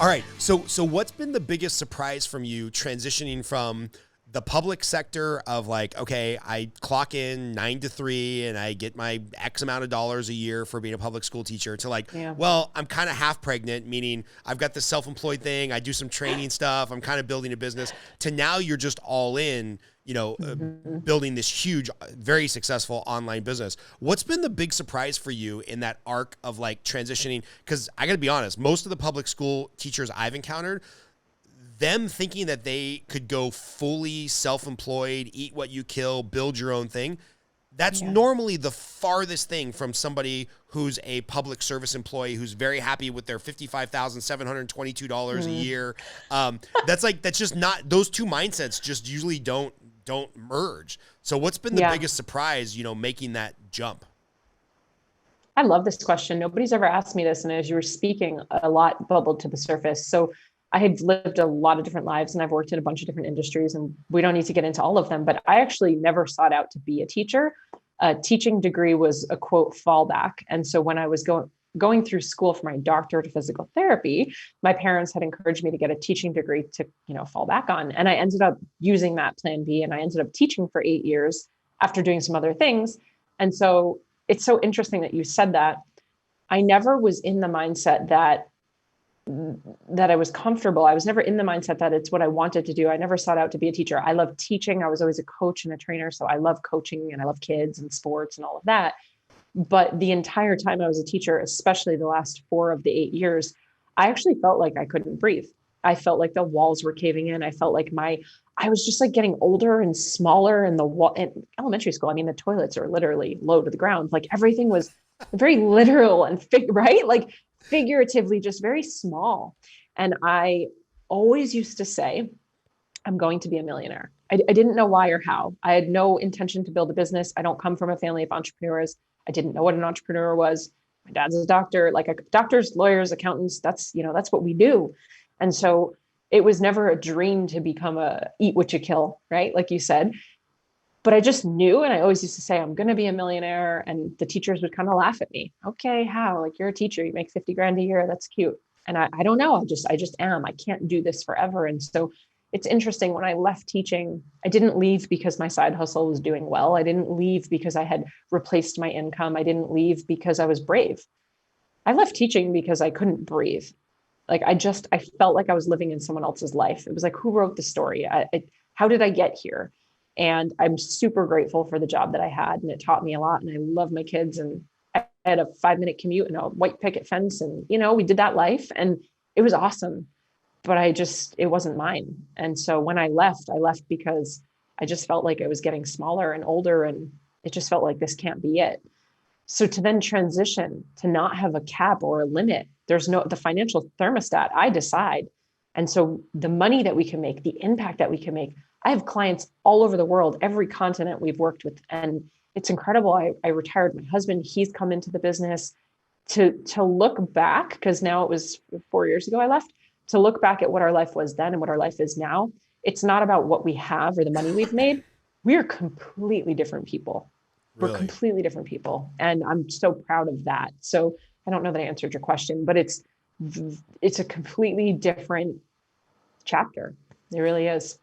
All right. So what's been the biggest surprise from you transitioning from the public sector of like, okay, I clock in 9 to 3 and I get my X amount of dollars a year for being a public school teacher to like, Yeah. well, I'm kind of half pregnant, meaning I've got this self-employed thing. I do some training stuff. I'm kind of building a business to now you're just all in, Mhm. building this huge, very successful online business. What's been the big surprise for you in that arc of like transitioning? Because I got to be honest, most of the public school teachers I've encountered, them thinking that they could go fully self-employed, eat what you kill, build your own thing, that's Yeah. normally the farthest thing from somebody who's a public service employee who's very happy with their $55,722 a Mm. year. That's just not, those two mindsets just usually don't merge. So what's been the Yeah. biggest surprise, making that jump? I love this question. Nobody's ever asked me this. And as you were speaking, a lot bubbled to the surface. So I had lived a lot of different lives and I've worked in a bunch of different industries, and we don't need to get into all of them, but I actually never sought out to be a teacher. A teaching degree was a quote fallback. And so when I was going through school for my doctorate of physical therapy, my parents had encouraged me to get a teaching degree to, fall back on. And I ended up using that plan B, and I ended up teaching for 8 years after doing some other things. And so it's so interesting that you said that. I never was in the mindset that I was comfortable. I was never in the mindset that it's what I wanted to do. I never sought out to be a teacher. I love teaching. I was always a coach and a trainer. So I love coaching and I love kids and sports and all of that. But the entire time I was a teacher, especially the last 4 of the 8 years, I actually felt like I couldn't breathe. I felt like the walls were caving in. I felt like I was just like getting older and smaller, and in elementary school, I mean, the toilets are literally low to the ground. Like everything was very literal and right? Like figuratively, just very small. And I always used to say, I'm going to be a millionaire. I didn't know why or how. I had no intention to build a business. I don't come from a family of entrepreneurs. I didn't know what an entrepreneur was. My dad's a doctor, doctors, lawyers, accountants. That's what we do. And so it was never a dream to become a eat what you kill, right? Like you said. But I just knew, and I always used to say, I'm going to be a millionaire. And the teachers would kind of laugh at me. Okay, how? Like, you're a teacher, you make 50 grand a year. That's cute. And I don't know. I just am. I can't do this forever. And so it's interesting, when I left teaching, I didn't leave because my side hustle was doing well. I didn't leave because I had replaced my income. I didn't leave because I was brave. I left teaching because I couldn't breathe. Like I felt like I was living in someone else's life. It was like, who wrote the story? How did I get here? And I'm super grateful for the job that I had, and it taught me a lot. And I love my kids, and I had a 5-minute commute and a white picket fence, and we did that life, and it was awesome. But it wasn't mine. And so when I left because I just felt like I was getting smaller and older, and it just felt like this can't be it. So to then transition to not have a cap or a limit, the financial thermostat, I decide. And so the money that we can make, the impact that we can make, I have clients all over the world, every continent we've worked with. And it's incredible. I retired my husband. He's come into the business to look back, because now it was 4 years ago I left, to look back at what our life was then and what our life is now. It's not about what we have or the money we've made. We are completely different people. We're Really? completely different people. And I'm so proud of that. So I don't know that I answered your question, but it's a completely different chapter. It really is.